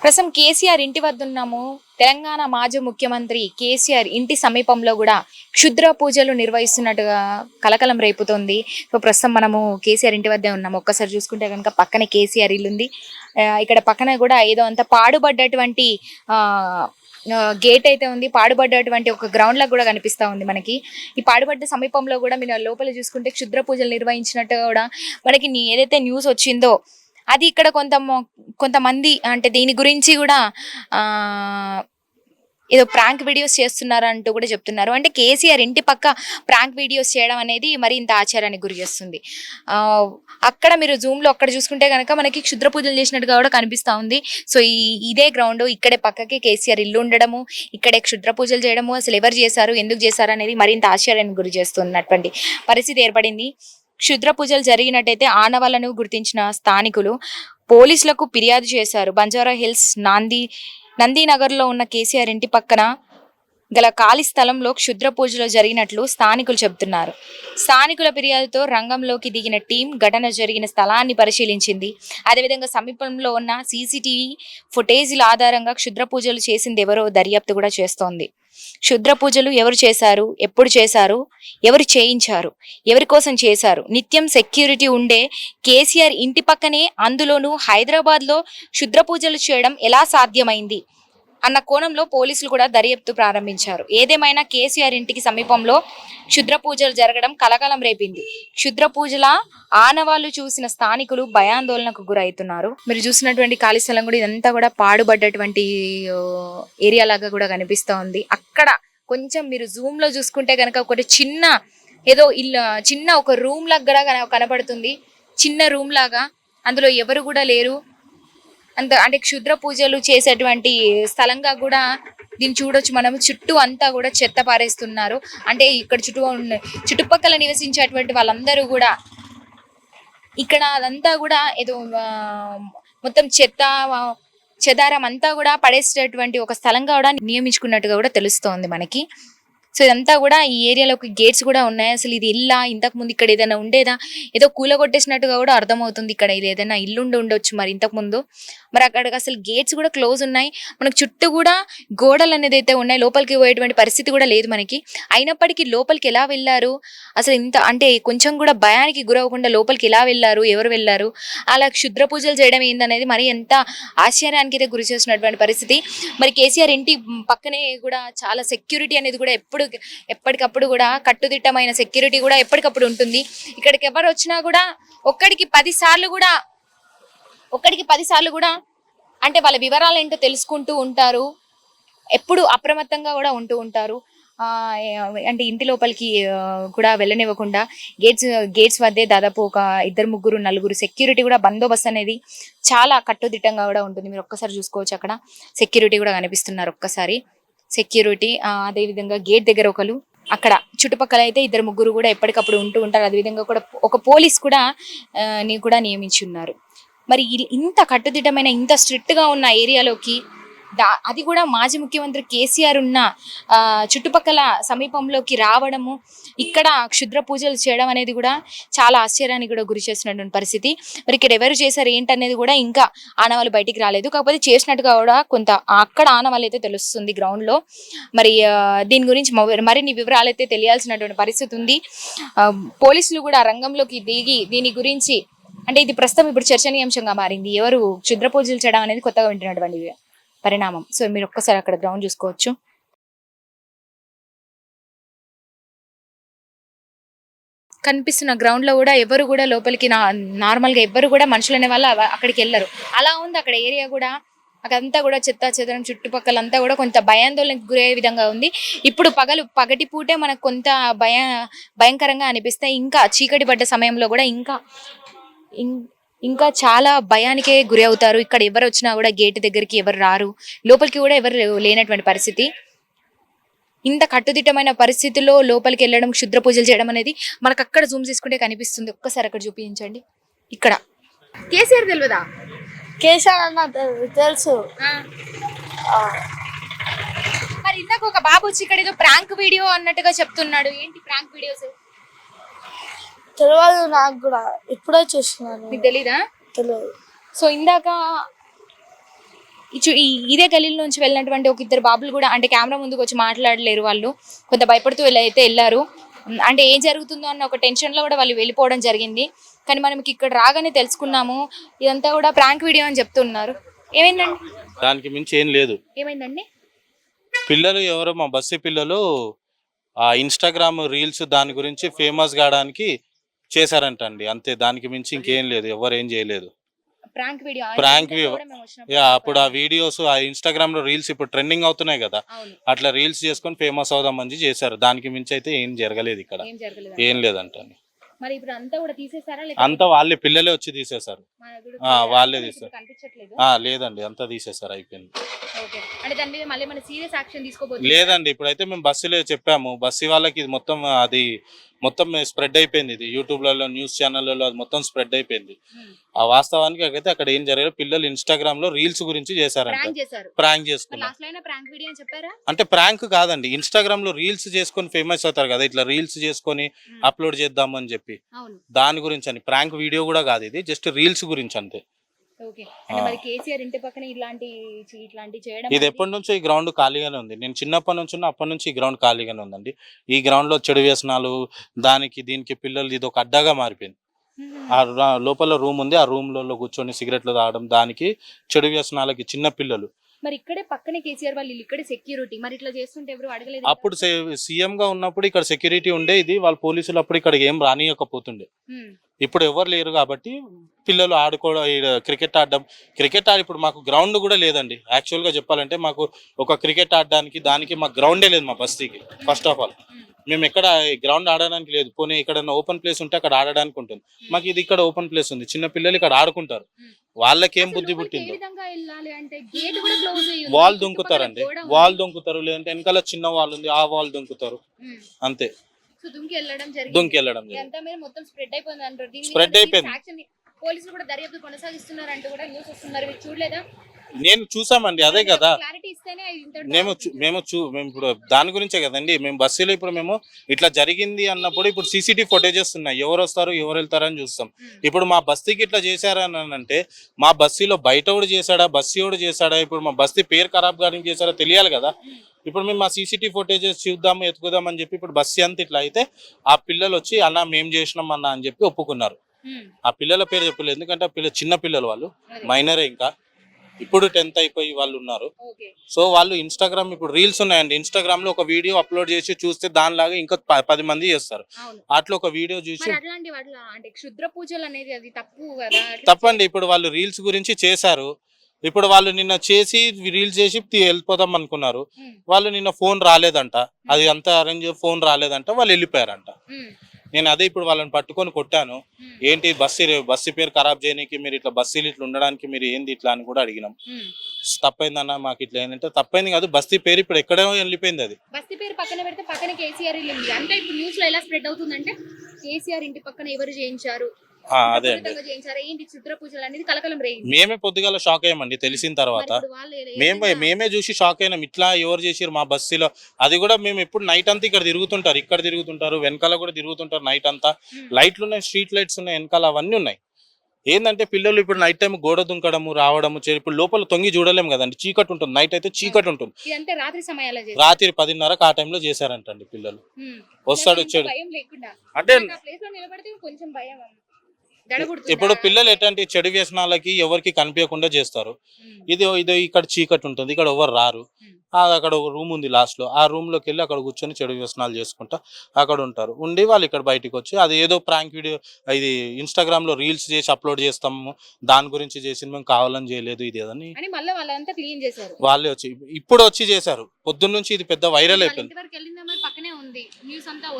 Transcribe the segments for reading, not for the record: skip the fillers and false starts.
ప్రస్తుతం కేసీఆర్ ఇంటి వద్ద ఉన్నాము. తెలంగాణ మాజీ ముఖ్యమంత్రి కేసీఆర్ ఇంటి సమీపంలో కూడా క్షుద్ర పూజలు నిర్వహిస్తున్నట్టుగా కలకలం రేపుతోంది. సో ప్రస్తుతం మనము కేసీఆర్ ఇంటి వద్దే ఉన్నాము. ఒక్కసారి చూసుకుంటే కనుక పక్కనే కేసీఆర్ ఇల్లు ఉంది. ఇక్కడ పక్కన కూడా ఏదో అంత పాడుబడ్డటువంటి గేట్ అయితే ఉంది. పాడుబడ్డటువంటి ఒక గ్రౌండ్ లాగా కూడా కనిపిస్తా ఉంది మనకి. ఈ పాడుబడ్డ సమీపంలో కూడా మీరు లోపల చూసుకుంటే క్షుద్ర పూజలు నిర్వహించినట్టుగా కూడా మనకి ఏదైతే న్యూస్ వచ్చిందో అది ఇక్కడ కొంతమంది అంటే దీని గురించి కూడా ఏదో ప్రాంక్ వీడియోస్ చేస్తున్నారంటూ కూడా చెప్తున్నారు. అంటే కేసీఆర్ ఇంటి పక్క ప్రాంక్ వీడియోస్ చేయడం అనేది మరి ఇంత ఆశ్చర్యానికి గురి చేస్తుంది. అక్కడ మీరు జూమ్ లో అక్కడ చూసుకుంటే కనుక మనకి క్షుద్ర పూజలు చేసినట్టుగా కూడా కనిపిస్తా ఉంది. సో ఇదే గ్రౌండ్, ఇక్కడే పక్కకి కేసీఆర్ ఇల్లు ఉండడము, ఇక్కడే క్షుద్ర పూజలు చేయడము, అసలు ఎవరు చేశారు, ఎందుకు చేశారు అనేది మరింత ఆశ్చర్యానికి గురి చేస్తున్నటువంటి పరిస్థితి ఏర్పడింది. క్షుద్ర పూజలు జరిగినట్టయితే ఆనవాళ్లను గుర్తించిన స్థానికులు పోలీసులకు ఫిర్యాదు చేశారు. బంజారా హిల్స్ నందీనగర్లో ఉన్న కేసీఆర్ ఇంటి పక్కన గల ఖాళీ స్థలంలో క్షుద్ర పూజలు జరిగినట్లు స్థానికులు చెబుతున్నారు. స్థానికుల ఫిర్యాదుతో రంగంలోకి దిగిన టీం ఘటన జరిగిన స్థలాన్ని పరిశీలించింది. అదేవిధంగా సమీపంలో ఉన్న సీసీటీవీ ఫుటేజీల ఆధారంగా క్షుద్ర పూజలు చేసింది ఎవరో దర్యాప్తు కూడా చేస్తోంది. క్షుద్ర పూజలు ఎవరు చేశారు, ఎప్పుడు చేశారు, ఎవరు చేయించారు, ఎవరి కోసం చేశారు, నిత్యం సెక్యూరిటీ ఉండే కేసీఆర్ ఇంటి పక్కనే అందులోనూ హైదరాబాద్లో క్షుద్ర పూజలు చేయడం ఎలా సాధ్యమైంది అన్న కోణంలో పోలీసులు కూడా దర్యాప్తు ప్రారంభించారు. ఏదేమైనా కేసీఆర్ ఇంటికి సమీపంలో క్షుద్ర పూజలు జరగడం కలకలం రేపింది. క్షుద్ర పూజల ఆనవాళ్లు చూసిన స్థానికులు భయాందోళనకు గురవుతున్నారు. మీరు చూసినటువంటి ఖాళీ స్థలం కూడా ఇదంతా కూడా పాడుబడ్డటువంటి ఏరియా లాగా కూడా కనిపిస్తూ ఉంది. అక్కడ కొంచెం మీరు జూమ్ లో చూసుకుంటే కనుక ఒకటి చిన్న ఏదో ఇల్లు, చిన్న ఒక రూమ్ లాగా కనపడుతుంది. చిన్న రూమ్ లాగా, అందులో ఎవరు కూడా లేరు. అంటే క్షుద్ర పూజలు చేసేటువంటి స్థలంగా కూడా దీన్ని చూడొచ్చు మనం. చుట్టూ అంతా కూడా చెత్త పారేస్తున్నారు. అంటే ఇక్కడ చుట్టుపక్కల నివసించేటువంటి వాళ్ళందరూ కూడా ఇక్కడ అదంతా కూడా ఏదో మొత్తం చెదారం అంతా కూడా పడేసేటటువంటి ఒక స్థలంగా కూడా నియమించుకున్నట్టుగా కూడా తెలుస్తోంది మనకి. సో ఇదంతా కూడా ఈ ఏరియాలోకి గేట్స్ కూడా ఉన్నాయి. అసలు ఇది ఇల్లా, ఇంతకు ముందు ఇక్కడ ఏదైనా ఉండేదా, ఏదో కూలగొట్టేసినట్టుగా కూడా అర్థమవుతుంది. ఇక్కడ ఇది ఏదైనా ఇల్లు ఉండొచ్చు మరి ఇంతకు ముందు. మరి అక్కడికి అసలు గేట్స్ కూడా క్లోజ్ ఉన్నాయి. మనకు చుట్టూ కూడా గోడలు అనేది అయితే ఉన్నాయి. లోపలికి పోయేటువంటి పరిస్థితి కూడా లేదు మనకి. అయినప్పటికీ లోపలికి ఎలా వెళ్ళారు, అసలు ఇంత అంటే కొంచెం కూడా భయానికి గురవకుండా లోపలికి ఎలా వెళ్ళారు, ఎవరు వెళ్ళారు, అలా క్షుద్ర పూజలు చేయడం ఏందనేది మరి ఎంత ఆశ్చర్యానికి అయితే గురి చేసినటువంటి పరిస్థితి. మరి కేసీఆర్ ఇంటి పక్కనే కూడా చాలా సెక్యూరిటీ అనేది కూడా ఎప్పటికప్పుడు కూడా కట్టుదిట్టమైన సెక్యూరిటీ కూడా ఎప్పటికప్పుడు ఉంటుంది. ఇక్కడికి ఎవరు వచ్చినా కూడా ఒక్కడికి 10 సార్లు కూడా అంటే వాళ్ళ వివరాలు ఏంటో తెలుసుకుంటూ ఉంటారు. ఎప్పుడు అప్రమత్తంగా కూడా ఉంటూ ఉంటారు. అంటే ఇంటి లోపలికి కూడా వెళ్ళనివ్వకుండా గేట్స్ వద్దే దాదాపు ఒక 2, 3, 4 సెక్యూరిటీ కూడా బందోబస్తు అనేది చాలా కట్టుదిట్టంగా కూడా ఉంటుంది. మీరు ఒక్కసారి చూసుకోవచ్చు, అక్కడ సెక్యూరిటీ కూడా కనిపిస్తున్నారు. ఒక్కసారి సెక్యూరిటీ, అదేవిధంగా గేట్ దగ్గర ఒకరు, అక్కడ చుట్టుపక్కల అయితే 2, 3 కూడా ఎప్పటికప్పుడు ఉంటూ ఉంటారు. అదేవిధంగా కూడా ఒక పోలీస్ కూడా నియమించి ఉన్నారు. మరి ఇంత కట్టుదిట్టమైన ఇంత స్ట్రిక్ట్ గా ఉన్న ఏరియాలోకి అది కూడా మాజీ ముఖ్యమంత్రి కేసీఆర్ ఉన్న చుట్టుపక్కల సమీపంలోకి రావడము, ఇక్కడ క్షుద్ర పూజలు చేయడం అనేది కూడా చాలా ఆశ్చర్యానికి కూడా గురి చేస్తున్నటువంటి పరిస్థితి. మరి ఇక్కడ ఎవరు చేశారు ఏంటనేది కూడా ఇంకా ఆనవాళ్ళు బయటికి రాలేదు. కాకపోతే చేసినట్టుగా కూడా కొంత అక్కడ ఆనవాళ్ళు అయితే తెలుస్తుంది గ్రౌండ్ లో. మరి దీని గురించి మరిన్ని వివరాలు అయితే తెలియాల్సినటువంటి పరిస్థితి ఉంది. పోలీసులు కూడా రంగంలోకి దిగి దీని గురించి, అంటే ఇది ప్రస్తుతం ఇప్పుడు చర్చనీయాంశంగా మారింది. ఎవరు క్షుద్ర పూజలు చేయడం అనేది కొత్తగా వింటున్నటువంటి పరిణామం. సో మీరు ఒక్కసారి అక్కడ గ్రౌండ్ చూసుకోవచ్చు. కనిపిస్తున్న గ్రౌండ్ లో కూడా ఎవరు కూడా లోపలికి నార్మల్ గా ఎవరు కూడా మనుషులు అనే వాళ్ళు అక్కడికి వెళ్ళరు. అలా ఉంది అక్కడ ఏరియా కూడా. అదంతా కూడా చెదరం చుట్టుపక్కలంతా కూడా కొంత భయాందోళనకు గురయ్యే విధంగా ఉంది. ఇప్పుడు పగటి పూటే మనకు కొంత భయంకరంగా అనిపిస్తాయి. ఇంకా చీకటి పడ్డ సమయంలో కూడా ఇంకా చాలా భయానికే గురి అవుతారు. ఇక్కడ ఎవరు వచ్చినా కూడా గేట్ దగ్గరికి ఎవరు రారు, లోపలికి కూడా ఎవరు లేనటువంటి పరిస్థితి. ఇంత కట్టుదిట్టమైన పరిస్థితుల్లో లోపలికి వెళ్ళడం, క్షుద్ర పూజలు చేయడం అనేది మనకు అక్కడ జూమ్ చేసుకుంటే కనిపిస్తుంది. ఒక్కసారి అక్కడ చూపించండి. ఇక్కడ కేసీఆర్ తెలియదా? కేసీఆర్ అన్న తెలుసు. మరి ఇందాక ఒక బాబు వచ్చి ఇక్కడ ఏదో ప్రాంక్ వీడియో అన్నట్టుగా చెప్తున్నాడు. ఏంటి ప్రాంక్ వీడియోస్? తెలియదు నాకు కూడా, ఇప్పుడే చూస్తున్నాను. మీకు తెలీదా? తెలియదు. సో ఇందాక ఇదే గలీల నుంచి వెళ్ళినటువంటి ఒక ఇద్దరు బాబులు కూడా అంటే కెమెరా ముందుకు వచ్చి మాట్లాడలేరు, వాళ్ళు కొంత భయపడుతూ అయితే వెళ్ళారు. అంటే ఏం జరుగుతుందో అన్న ఒక టెన్షన్లో కూడా వాళ్ళు వెళ్ళిపోవడం జరిగింది. కానీ మనకి ఇక్కడ రాగానే తెలుసుకున్నాము ఇదంతా కూడా ప్రాంక్ వీడియో అని చెప్తున్నారు. ఏమైందండి? దానికి మించి ఏం లేదు. ఏమైందండి? పిల్లలు ఎవరో మా బస్సు పిల్లలు ఆ ఇన్స్టాగ్రామ్ రీల్స్ దాని గురించి ఫేమస్ కావడానికి చేశారంటండి, అంతే. దానికి మించి ఇంకేం లేదు, ఎవరు ఏం చేయలేదు. ప్రాంక్ వీడియో ప్రాంక్ అప్పుడు ఆ వీడియోస్ ఆ ఇన్స్టాగ్రామ్ లో రీల్స్ ఇప్పుడు ట్రెండింగ్ అవుతున్నాయి కదా, అట్లా రీల్స్ చేసుకొని ఫేమస్ అవుదామని చేశారు. దానికి మించి అయితే ఏం జరగలేదు ఇక్కడ, ఏం లేదంట. మరి ఇప్పుడు అంతా కూడా తీసేసారా? అంతా వాళ్ళే పిల్లలే వచ్చి తీసేశారు. వాళ్ళే తీసేసారు. లేదండి, అంతా తీసేసారు, అయిపోయింది. లేదండి, ఇప్పుడైతే మేము బస్సులో చెప్పాము, బస్సు వాళ్ళకి ఇది మొత్తం స్ప్రెడ్ అయిపోయింది. ఇది యూట్యూబ్లలో న్యూస్ ఛానళ్ళలో అది మొత్తం స్ప్రెడ్ అయిపోయింది. ఆ వాస్తవానికి అయితే అక్కడ ఏం జరగదు, పిల్లలు ఇన్స్టాగ్రామ్ లో రీల్స్ గురించి చేశారంట, ప్రాంక్ చేసుకున్నారు. అంటే ప్రాంక్ కాదండి, ఇన్స్టాగ్రామ్ లో రీల్స్ చేసుకొని ఫేమస్ అవుతారు కదా, ఇట్లా రీల్స్ చేసుకొని అప్లోడ్ చేద్దామని చెప్పి దాని గురించి అని. ప్రాంక్ వీడియో కూడా కాదు ఇది, జస్ట్ రీల్స్ గురించి అంతే. ఇది ఎప్పటి నుంచో ఈ గ్రౌండ్ ఖాళీగానే ఉంది. నేను చిన్నప్పటి నుంచి అప్పటి నుంచి ఈ గ్రౌండ్ ఖాళీగానే ఉందండి. ఈ గ్రౌండ్ లో చెడు వ్యసనాలు దానికి దీనికి పిల్లలు ఇది ఒక అడ్డాగా మారిపోయింది. ఆ లోపల రూమ్ ఉంది, ఆ రూమ్ లో కూర్చొని సిగరెట్లు తాగడం, దానికి చెడు వ్యసనాలకి చిన్న పిల్లలు. మరి ఇక్కడే పక్కనే కేసీఆర్ వాళ్ళు ఇక్కడే సెక్యూరిటీ, మరి ఇట్లా చేస్తుంటే ఎవరు అడగలేదు? అప్పుడు సీఎం గా ఉన్నప్పుడు ఇక్కడ సెక్యూరిటీ ఉండే, ఇది వాళ్ళ పోలీసులు అప్పుడు ఇక్కడ ఏం రానియకపోతుండే. ఇప్పుడు ఎవరు లేరు కాబట్టి పిల్లలు ఆడుకోవడం, క్రికెట్ ఆడి ఇప్పుడు మాకు గ్రౌండ్ కూడా లేదండి. యాక్చువల్ గా చెప్పాలంటే మాకు ఒక క్రికెట్ ఆడడానికి దానికి మాకు గ్రౌండే లేదు మా బస్తీకి. ఫస్ట్ ఆఫ్ ఆల్ మేము ఎక్కడ గ్రౌండ్ ఆడడానికి లేదు, పోనీ ఇక్కడ ఓపెన్ ప్లేస్ ఉంటే అక్కడ ఆడడానికి ఉంటుంది. మాకు ఇది ఇక్కడ ఓపెన్ ప్లేస్ ఉంది, చిన్న పిల్లలు ఇక్కడ ఆడుకుంటారు. వాళ్ళకేం బుద్ధి పుట్టిందో వాల్ దుంకుతారండి, వాల్ దుంకుతారు, లేదంటే వెనకాల చిన్న వాల్ ఉంది ఆ వాల్ దుంకుతారు, అంతే. దుంకి వెళ్ళడం స్ప్రెడ్ అయిపోయింది. పోలీసులు కూడా దర్యాప్తు కొనసాగిస్తున్నారు అంటూ కూడా న్యూస్ వస్తున్నారు, మీరు చూడలేదా? నేను చూసామండి, అదే కదా మేము ఇప్పుడు దాని గురించే కదండి మేము బస్సులో ఇప్పుడు మేము ఇట్లా జరిగింది అన్నప్పుడు ఇప్పుడు సీసీటీవీ ఫుటేజెస్ ఉన్నాయి, ఎవరు వస్తారు ఎవరు వెళ్తారని చూస్తాం. ఇప్పుడు మా బస్తీకి ఇట్లా చేశారని అంటే మా బస్తీలో బయట కూడా చేశాడా, బస్సు కూడా చేశాడా, ఇప్పుడు మా బస్తీ పేరు ఖరాబ్ కావడానికి చేశారా తెలియాలి కదా. ఇప్పుడు మేము మా సీసీటీవీ ఫుటేజెస్ చూద్దాము ఎత్తుకుదాం అని చెప్పి ఇప్పుడు బస్సు అంతా ఇట్లా అయితే ఆ పిల్లలు వచ్చి అన్న మేము చేసినాం అన్న అని చెప్పి ఒప్పుకున్నారు. ఆ పిల్లల పేరు చెప్పలేదు, ఎందుకంటే ఆ చిన్న పిల్లలు, వాళ్ళు మైనరే, ఇంకా ఇప్పుడు 10th అయిపోయి వాళ్ళు ఉన్నారు. సో వాళ్ళు ఇన్స్టాగ్రామ్ ఇప్పుడు రీల్స్ ఉన్నాయండి, ఇన్స్టాగ్రామ్ లో ఒక వీడియో అప్లోడ్ చేసి చూస్తే దానిలాగా ఇంకా 10 మంది చేస్తారు. అట్లా ఒక వీడియో చూసి తప్పండి. ఇప్పుడు వాళ్ళు రీల్స్ గురించి చేశారు, ఇప్పుడు వాళ్ళు నిన్న చేసి రీల్స్ చేసి వెళ్ళిపోదాం అనుకున్నారు. వాళ్ళు నిన్న ఫోన్ రాలేదంట, అది అంతా అరేంజ్ ఫోన్ రాలేదంట, వాళ్ళు వెళ్ళిపోయారంట. నేను అదే ఇప్పుడు వాళ్ళని పట్టుకొని కొట్టాను, ఏంటి బస్సు పేరు ఖరాబ్ చేయడానికి మీరు ఇట్లా బస్సులు ఇట్లా ఉండడానికి మీరు ఏంది ఇట్లా అని కూడా అడిగినాం. తప్పైందన్న మాకు ఇట్లా ఏంటంటే తప్పైంది కాదు, బస్తీ పేరు ఇప్పుడు ఎక్కడో వెళ్ళిపోయింది. అది బస్తీ పేరు పక్కన పెడితే పక్కన కేసీఆర్ ఇల్లు ఉంది, అంటే ఇప్పుడు న్యూస్ లో ఎలా స్ప్రెడ్ అవుతుందంటే కేసీఆర్ ఇంటి పక్కన ఎవరు చేయించారు, అదే అండి. ఏంటి చిత్ర పూజలు అనేది కలకలం రేగింది. మేమే పొద్దుగాల షాక్ అయ్యామండి తెలిసిన తర్వాత, మేమే చూసి షాక్ అయినాం, ఇట్లా ఎవరు చేసారు మా బస్సులో. అది కూడా మేము ఎప్పుడు నైట్ అంతా ఇక్కడ తిరుగుతుంటారు, వెనకాల కూడా తిరుగుతుంటారు నైట్ అంతా. లైట్లు ఉన్నాయి, స్ట్రీట్ లైట్స్ ఉన్నాయి వెనకాల, అవన్నీ ఉన్నాయి. ఏంటంటే పిల్లలు ఇప్పుడు నైట్ టైం గోడ దుంకడము రావడము, ఇప్పుడు లోపల తొంగి చూడలేము కదండి, చీకటి ఉంటుంది, నైట్ అయితే చీకటి ఉంటుంది. రాత్రి 10:30 ఆ టైంలో చేశారంటండి పిల్లలు. వస్తాడు వచ్చాడు అంటే ఇప్పుడు పిల్లలు ఎట్లాంటి చెడు వ్యసనాలకి ఎవరికి కనిపించకుండా చేస్తారు. ఇది ఇక్కడ చీకటి ఉంటుంది, ఇక్కడ ఎవరు రారు, అక్కడ ఒక రూమ్ ఉంది లాస్ట్ లో, ఆ రూమ్ లోకి వెళ్ళి అక్కడ కూర్చొని చెడు వ్యసనాలు చేసుకుంటా అక్కడ ఉంటారు. ఉండి వాళ్ళు ఇక్కడ బయటకు వచ్చి అది ఏదో ప్రాంక్ వీడియో, ఇది ఇన్స్టాగ్రామ్ లో రీల్స్ చేసి అప్లోడ్ చేస్తాము, దాని గురించి చేసి మేము కావాలని చేయలేదు ఇది అని వాళ్ళే వచ్చి ఇప్పుడు వచ్చి చేశారు. పొద్దున్న నుంచి ఇది పెద్ద వైరల్ అయిపోయింది.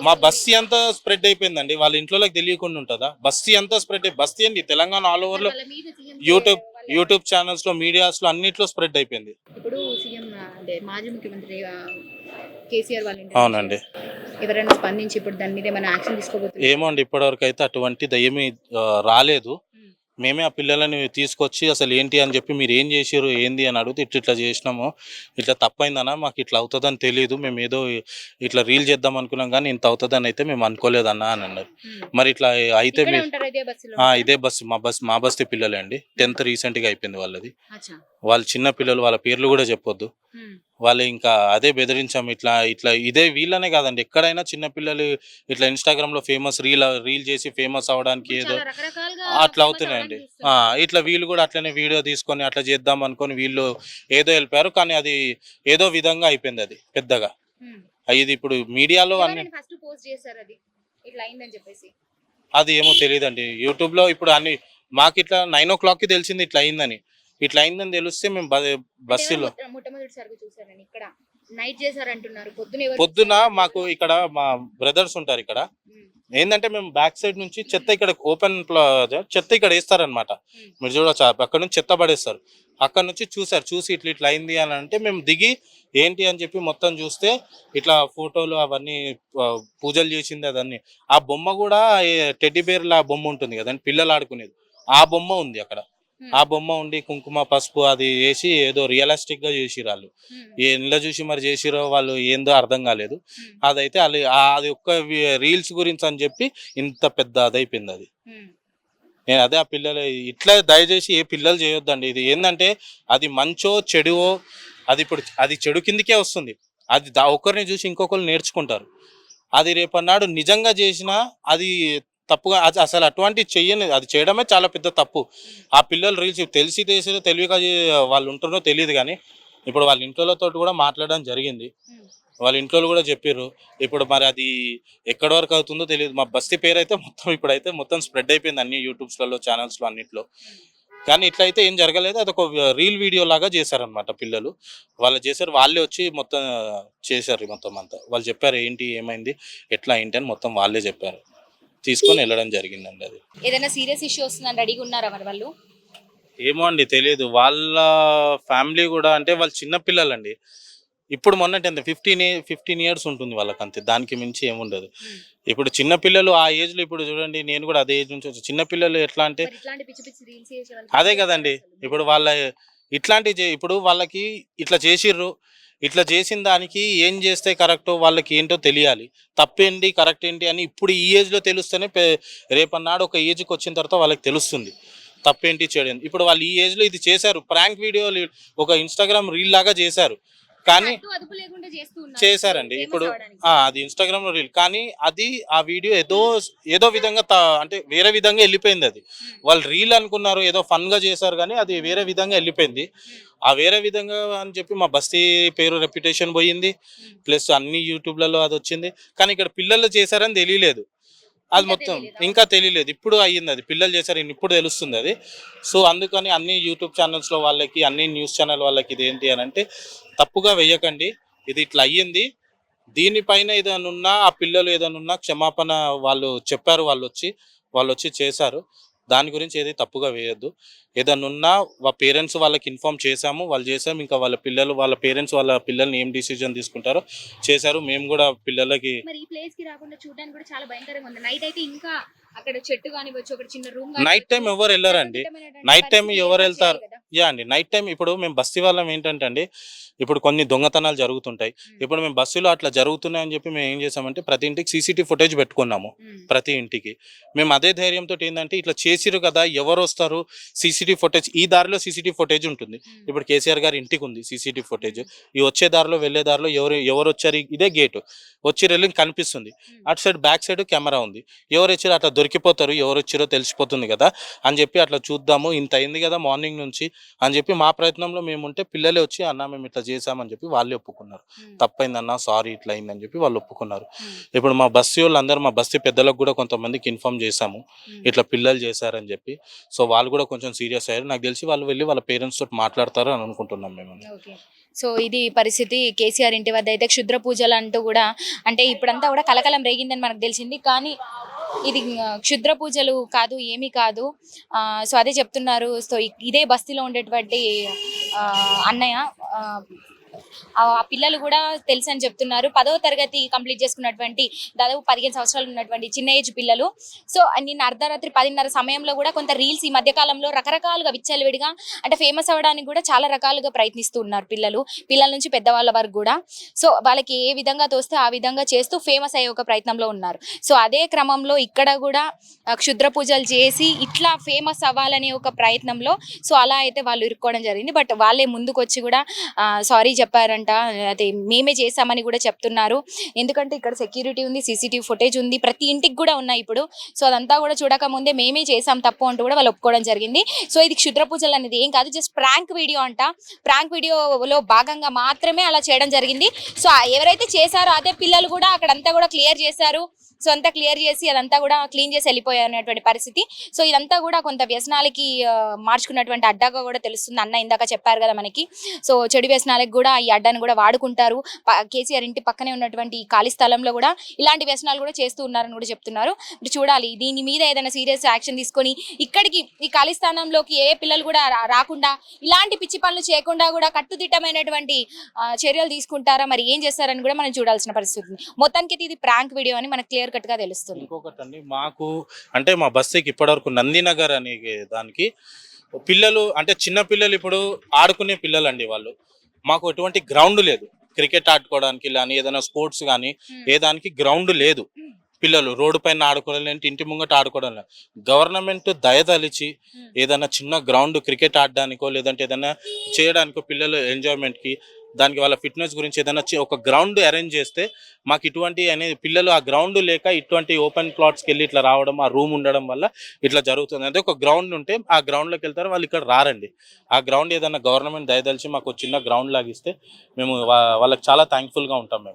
మా బస్తీ అంతా స్ప్రెడ్ అయిపోయిందండి, వాళ్ళ ఇంట్లోకి తెలియకుండా ఉంటుందా? బస్తీ అంతా స్ప్రెడ్ బస్తీ అండి తెలంగాణ ఆల్ ఓవర్ లో యూట్యూబ్ ఛానల్స్ లో మీడియాస్ లో అన్నిట్లో స్ప్రెడ్ అయిపోయింది. ఇప్పుడు సీఎం అంటే మాజీ ముఖ్యమంత్రి కేసీఆర్ వాళ్ళు అవునండి, ఎవరైనా స్పందించి ఇప్పుడు దాని మీద ఏమైనా యాక్షన్ తీసుకోబోతున్నారు? ఏమో అండి, ఇప్పటివరకు అయితే అటువంటిది ఏమీ రాలేదు. మేమే ఆ పిల్లలని తీసుకొచ్చి అసలు ఏంటి అని చెప్పి మీరు ఏం చేసారు ఏంది అని అడిగితే ఇట్లా చేసినాము, ఇట్లా తప్పైందన్నా మాకు ఇట్లా అవుతుందని తెలియదు, మేము ఏదో ఇట్లా రీల్ చేద్దాం అనుకున్నాం కానీ ఇంత అవుతుందని అయితే మేము అనుకోలేదన్నా అని అన్నారు. మరి ఇట్లా అయితే ఇక్కడే ఉంటారా ఇదే బస్సులో ఇదే మా బస్తీ పిల్లలే అండి. 10th రీసెంట్గా అయిపోయింది వాళ్ళది. అచ్చా వాళ్ళు చిన్న పిల్లలు, వాళ్ళ పేర్లు కూడా చెప్పొద్దు. వాళ్ళు ఇంకా అదే బెదిరించాము, ఇట్లా ఇట్లా ఇదే వీళ్ళనే కాదండి, ఎక్కడైనా చిన్న పిల్లలు ఇట్లా ఇన్స్టాగ్రామ్ లో ఫేమస్ రీల్ చేసి ఫేమస్ అవడానికి ఏదో చాలా రకరకాలుగా అట్లా famous అవుతున్నాయండి. అవ్వడానికి చూస్తున్నారు. ఇట్లా వీళ్ళు కూడా అట్లనే వీడియో తీసుకొని అట్లా చేద్దాం అనుకొని వీళ్ళు ఏదో వెళ్ళిపోయారు, కానీ అది ఏదో విధంగా అయిపోయింది అది పెద్దగా. ఉమ్. ఇది ఇప్పుడు మీడియాలో అన్ని ఎవరైనా ఫస్ట్ పోస్ట్ చేశారు అది ఇట్లా అయిందని చెప్పేసి అది ఏమో తెలియదండి. యూట్యూబ్ లో ఇప్పుడు అన్ని మాకు ఇట్లా 9 o'clock కి తెలిసింది ఇట్లా అయిందని. ఇట్లా అయిందని తెలిస్తే మేము బస్సులో మొట్టమొదటిసారిగా చూసారని ఇక్కడ నైట్ చేశారు అంటున్నారు పొద్దున మాకు ఇక్కడ మా బ్రదర్స్ ఉంటారు ఇక్కడ. ఏంటంటే మేము బ్యాక్ సైడ్ నుంచి చెత్త ఇక్కడ ఓపెన్ చెత్త ఇక్కడ వేస్తారనమాట. మీరు చూడవచ్చు అక్కడ నుంచి చెత్త పడేస్తారు. అక్కడ నుంచి చూసి ఇట్లా ఇట్లా అయింది అని అంటే మేము దిగి ఏంటి అని చెప్పి మొత్తం చూస్తే ఇట్లా ఫోటోలు అవన్నీ పూజలు చేసింది అదన్నీ. ఆ బొమ్మ కూడా టెడ్డీ బేర్ల బొమ్మ ఉంటుంది కదండి పిల్లలు ఆడుకునేది, ఆ బొమ్మ ఉంది అక్కడ. ఆ బొమ్మ ఉండి కుంకుమ పసుపు అది వేసి ఏదో రియలిస్టిక్ గా చేసిరు వాళ్ళు. ఎందులో చూసి మరి చేసిరో వాళ్ళు ఏందో అర్థం కాలేదు. అదైతే అది ఒక్క రీల్స్ గురించి అని చెప్పి ఇంత పెద్ద అదైపోయింది అది. నేను అదే ఆ పిల్లలు ఇట్లా దయచేసి ఏ పిల్లలు చేయొద్దండి. ఇది ఏంటంటే అది మంచో చెడువో అది ఇప్పుడు అది చెడు కిందకే వస్తుంది. అది ఒకరిని చూసి ఇంకొకరు నేర్చుకుంటారు. అది రేపన్నాడు నిజంగా చేసినా అది తప్పుగా, అది అసలు అటువంటి చెయ్యని, అది చేయడమే చాలా పెద్ద తప్పు. ఆ పిల్లలు రీల్స్ తెలిసి తెలివిగా వాళ్ళు ఉంటున్నారో తెలియదు కానీ ఇప్పుడు వాళ్ళ ఇంట్లోతో కూడా మాట్లాడడం జరిగింది. వాళ్ళ ఇంట్లో కూడా చెప్పారు. ఇప్పుడు మరి అది ఎక్కడి వరకు అవుతుందో తెలియదు. మా బస్తీ పేరు అయితే మొత్తం ఇప్పుడైతే మొత్తం స్ప్రెడ్ అయిపోయింది అన్ని యూట్యూబ్స్లలో ఛానల్స్లో అన్నిట్లో. కానీ ఇట్లయితే ఏం జరగలేదు. అదొక రీల్ వీడియో లాగా చేశారనమాట పిల్లలు. వాళ్ళు చేశారు, వాళ్ళే వచ్చి మొత్తం చేశారు మొత్తం అంతా. వాళ్ళు చెప్పారు ఏంటి ఏమైంది ఎట్లా ఏంటి అని మొత్తం వాళ్ళే చెప్పారు. తీసుకొని వెళ్ళడం జరిగిందండి. అది ఏదైనా సీరియస్ ఇష్యూ వస్తుందని రెడీగా ఉన్నారా మరి వాళ్ళు? ఏమో అండి తెలియదు. వాళ్ళ ఫ్యామిలీ కూడా అంటే వాళ్ళు చిన్న పిల్లలండి. ఇప్పుడు మొన్నటి 15 years ఉంటుంది వాళ్ళకి, అంతే, దానికి మించి ఏముండదు. ఇప్పుడు చిన్న పిల్లలు ఆ ఏజ్ లో, ఇప్పుడు చూడండి నేను కూడా అదే ఏజ్ నుంచి వచ్చి చిన్న పిల్లలు ఎట్లా అంటే మరి ఇట్లాంటి పిచ్చి పిచ్చి రీల్స్ చేసే వాళ్ళకి అదే కదండి. ఇప్పుడు వాళ్ళ ఇప్పుడు వాళ్ళకి ఇట్లా చేసిర్రు, ఇట్లా చేసిన దానికి ఏం చేస్తే కరెక్టో వాళ్ళకి ఏంటో తెలియాలి. తప్పేంటి కరెక్ట్ ఏంటి అని ఇప్పుడు ఈ ఏజ్ లో తెలుస్తేనే రేపన్నాడు ఒక ఏజ్కి వచ్చిన తర్వాత వాళ్ళకి తెలుస్తుంది తప్పేంటి చేయడం. ఇప్పుడు వాళ్ళు ఈ ఏజ్ లో ఇది చేశారు, ప్రాంక్ వీడియోలు ఒక ఇన్స్టాగ్రామ్ రీల్ లాగా చేశారు, కానీ అడ్డు అదుపు లేకుండా చేస్తూ ఉన్నారు. చేశారండి. Famous ఇప్పుడు అవ్వడానికి. అది ఇన్స్టాగ్రామ్ లో రీల్, కానీ అది ఆ వీడియో ఏదో విధంగా అంటే వేరే విధంగా వెళ్ళిపోయింది. అది వాళ్ళు రీల్ అనుకున్నారు, ఏదో ఫన్ గా చేశారు, కానీ అది వేరే విధంగా వెళ్ళిపోయింది. ఆ వేరే విధంగా అని చెప్పి మా బస్తీ పేరు రెప్యుటేషన్ పోయింది, ప్లస్ అన్ని యూట్యూబ్లలో అది వచ్చింది. కానీ ఇక్కడ పిల్లలు చేశారని తెలియలేదు, అది మొత్తం ఇంకా తెలియలేదు. ఇప్పుడు అయ్యింది, అది పిల్లలు చేశారు ఇప్పుడు తెలుస్తుంది అది. సో అందుకని అన్ని యూట్యూబ్ ఛానల్స్లో వాళ్ళకి, అన్ని న్యూస్ ఛానల్ వాళ్ళకి ఇది ఏంటి అని అంటే తప్పుగా వెయ్యకండి, ఇది ఇట్లా అయ్యింది, దీనిపైన ఏదైనా ఉన్నా ఆ పిల్లలు ఏదైనా ఉన్నా క్షమాపణ వాళ్ళు చెప్పారు, వాళ్ళు వచ్చి చేశారు, దాని గురించి ఏది తప్పుగా వేయొద్దు. ఏదైనా ఉన్నా పేరెంట్స్ వాళ్ళకి ఇన్ఫార్మ్ చేశాము, వాళ్ళు చేసాము, ఇంకా వాళ్ళ పేరెంట్స్ వాళ్ళ పిల్లల్ని ఏం డిసిజన్ తీసుకుంటారో చేశారు. మేము కూడా పిల్లలకి మరి ఈ ప్లేస్ కి రాకుండా చూడడానికి కూడా చాలా భయంకరంగా ఉంది. నైట్ అయితే ఇంకా అక్కడ చెట్టు కానివచ్చు, ఒక చిన్న రూమ్ నైట్ టైం ఎవరు వెళ్ళారండి, నైట్ టైం ఎవరు వెళ్తారు? అండి నైట్ టైం ఇప్పుడు మేము బస్తీ వాళ్ళం ఏంటంటే అండి, ఇప్పుడు కొన్ని దొంగతనాలు జరుగుతుంటాయి. ఇప్పుడు మేము బస్సులో అట్లా జరుగుతున్నాయని చెప్పి మేము ఏం చేసామంటే ప్రతి ఇంటికి సీసీటీవీ ఫుటేజ్ పెట్టుకున్నాము. ప్రతి ఇంటికి మేము అదే ధైర్యంతో ఏంటంటే ఇట్లా చేసిరు కదా, ఎవరు వస్తారు, సీసీటీవీ ఫుటేజ్ ఈ దారిలో సీసీటీవీ ఫుటేజ్ ఉంటుంది. ఇప్పుడు కేసీఆర్ గారి ఇంటికి ఉంది సీసీటీవీ ఫుటేజ్, ఈ వచ్చే దారిలో వెళ్ళే దారిలో ఎవరు వచ్చారు, ఇదే గేటు వచ్చి వెళ్ళి కనిపిస్తుంది, అటు సైడ్ బ్యాక్ సైడ్ కెమెరా ఉంది, ఎవరు వచ్చారో అట్లా దొరికిపోతారు, ఎవరు వచ్చారో తెలిసిపోతుంది కదా అని చెప్పి అట్లా చూద్దాము, ఇంత అయింది కదా మార్నింగ్ నుంచి అని చెప్పి మా ప్రయత్నంలో మేము ఉంటే పిల్లలే వచ్చి అన్న మేము ఇట్లా చేసామని చెప్పి వాళ్ళే ఒప్పుకున్నారు. తప్పైందన్న సారీ ఇట్లా అయిందని చెప్పి వాళ్ళు ఒప్పుకున్నారు. ఇప్పుడు మా బస్తీ వాళ్ళందరూ, మా బస్తీ పెద్దలకు కూడా కొంతమందికి ఇన్ఫార్మ్ చేశాము ఇట్లా పిల్లలు చేశారని చెప్పి. సో వాళ్ళు కూడా కొంచెం సీరియస్ అయ్యారు. నాకు తెలిసి వాళ్ళు వెళ్ళి వాళ్ళ పేరెంట్స్ తోటి మాట్లాడతారు అని అనుకుంటున్నాం మేము. సో ఇది పరిస్థితి. కేసీఆర్ ఇంటి వద్ద అయితే క్షుద్ర పూజలు అంటూ కూడా, అంటే ఇప్పుడంతా కూడా కలకలం రేగిందని మనకు తెలిసింది, కానీ ఇది క్షుద్ర పూజలు కాదు, ఏమీ కాదు. సో అదే చెప్తున్నారు. సో ఇదే బస్తీలో ఉండేటువంటి అన్నయ్య ఆ పిల్లలు కూడా తెలుసు అని చెప్తున్నారు. 10వ తరగతి కంప్లీట్ చేసుకున్నటువంటి దాదాపు 15 సంవత్సరాలు ఉన్నటువంటి చిన్న ఏజ్ పిల్లలు. సో నిన్న అర్ధరాత్రి 10:30 సమయంలో కూడా కొంత రీల్స్ ఈ మధ్య కాలంలో రకరకాలుగా విచ్చలవిడిగా అంటే ఫేమస్ అవ్వడానికి కూడా చాలా రకాలుగా ప్రయత్నిస్తూ ఉన్నారు పిల్లల నుంచి పెద్దవాళ్ళ వరకు కూడా. సో వాళ్ళకి ఏ విధంగా తోస్తే ఆ విధంగా చేస్తూ ఫేమస్ అయ్యే ఒక ప్రయత్నంలో ఉన్నారు. సో అదే క్రమంలో ఇక్కడ కూడా క్షుద్ర పూజలు చేసి ఇట్లా ఫేమస్ అవ్వాలనే ఒక ప్రయత్నంలో సో అలా అయితే వాళ్ళు ఇరుక్కోవడం జరిగింది. బట్ వాళ్ళే ముందుకు వచ్చి కూడా సారీ చెప్పారంట. అదే మేమే చేసామని కూడా చెప్తున్నారు. ఎందుకంటే ఇక్కడ సెక్యూరిటీ ఉంది, సీసీటీవీ ఫుటేజ్ ఉంది, ప్రతి ఇంటికి కూడా ఉన్నాయి ఇప్పుడు. సో అదంతా కూడా చూడక ముందే మేమే చేసాం తప్పు అంటూ కూడా వాళ్ళు ఒప్పుకోవడం జరిగింది. సో ఇది క్షుద్ర పూజలు అనేది ఏం కాదు, జస్ట్ ప్రాంక్ వీడియో అంట. ప్రాంక్ వీడియోలో భాగంగా మాత్రమే అలా చేయడం జరిగింది. సో ఎవరైతే చేశారో అదే పిల్లలు కూడా అక్కడంతా కూడా క్లియర్ చేశారు. సో అంతా క్లియర్ చేసి అదంతా కూడా క్లీన్ చేసి వెళ్ళిపోయారు అనేటువంటి పరిస్థితి. సో ఇదంతా కూడా కొంత వ్యసనాలకి మార్చుకున్నటువంటి అడ్డాగా కూడా తెలుస్తుంది. అన్న ఇందాక చెప్పారు కదా మనకి. సో చెడు వ్యసనాలకు కూడా ఈ అడ్డాను కూడా వాడుకుంటారు. కేసీఆర్ ఇంటి పక్కనే ఉన్నటువంటి ఈ ఖాళీ స్థలంలో కూడా ఇలాంటి వ్యసనాలు కూడా చేస్తూ ఉన్నారని కూడా చెప్తున్నారు. ఇప్పుడు చూడాలి దీని మీద ఏదైనా సీరియస్ యాక్షన్ తీసుకొని ఇక్కడికి ఈ ఖాళీ స్థానంలోకి ఏ పిల్లలు కూడా రాకుండా ఇలాంటి పిచ్చి పనులు చేయకుండా కూడా కట్టుదిట్టమైనటువంటి చర్యలు తీసుకుంటారా, మరి ఏం చేస్తారని కూడా మనం చూడాల్సిన పరిస్థితి ఉంది. మొత్తానికి ఇది ప్రాంక్ వీడియో అని మనకు క్లియర్ కట్ గా తెలుస్తుంది. ఇంకొకటి అండి, మాకు అంటే మా బస్సుకి ఇప్పటివరకు నందినగర్ అనే దానికి పిల్లలు అంటే చిన్న పిల్లలు ఇప్పుడు ఆడుకునే పిల్లలు అండి వాళ్ళు. మాకు ఎటువంటి గ్రౌండ్ లేదు క్రికెట్ ఆడుకోవడానికి కానీ ఏదైనా స్పోర్ట్స్ కానీ ఏ దానికి గ్రౌండ్ లేదు. పిల్లలు రోడ్డు పైన ఆడుకోవడం ఇంటి ముంగట ఆడుకోవడం లేదు. గవర్నమెంట్ దయదలిచి ఏదైనా చిన్న గ్రౌండ్ క్రికెట్ ఆడడానికో లేదంటే ఏదైనా చేయడానికో పిల్లలు ఎంజాయ్మెంట్కి దానికి వాళ్ళ ఫిట్నెస్ గురించి ఏదైనా ఒక గ్రౌండ్ అరేంజ్ చేస్తే మాకు ఇటువంటి అనేది పిల్లలు ఆ గ్రౌండ్ లేక ఇటువంటి ఓపెన్ ప్లాట్స్కి వెళ్ళి ఇట్లా రావడం, ఆ రూమ్ ఉండడం వల్ల ఇట్లా జరుగుతుంది. అదే ఒక గ్రౌండ్ ఉంటే ఆ గ్రౌండ్లోకి వెళ్తారు, వాళ్ళు ఇక్కడ రారండి. ఆ గ్రౌండ్ ఏదైనా గవర్నమెంట్ దయదలిచి మాకు చిన్న గ్రౌండ్ లాగిస్తే మేము వాళ్ళకి చాలా థ్యాంక్ఫుల్గా ఉంటాం మేము.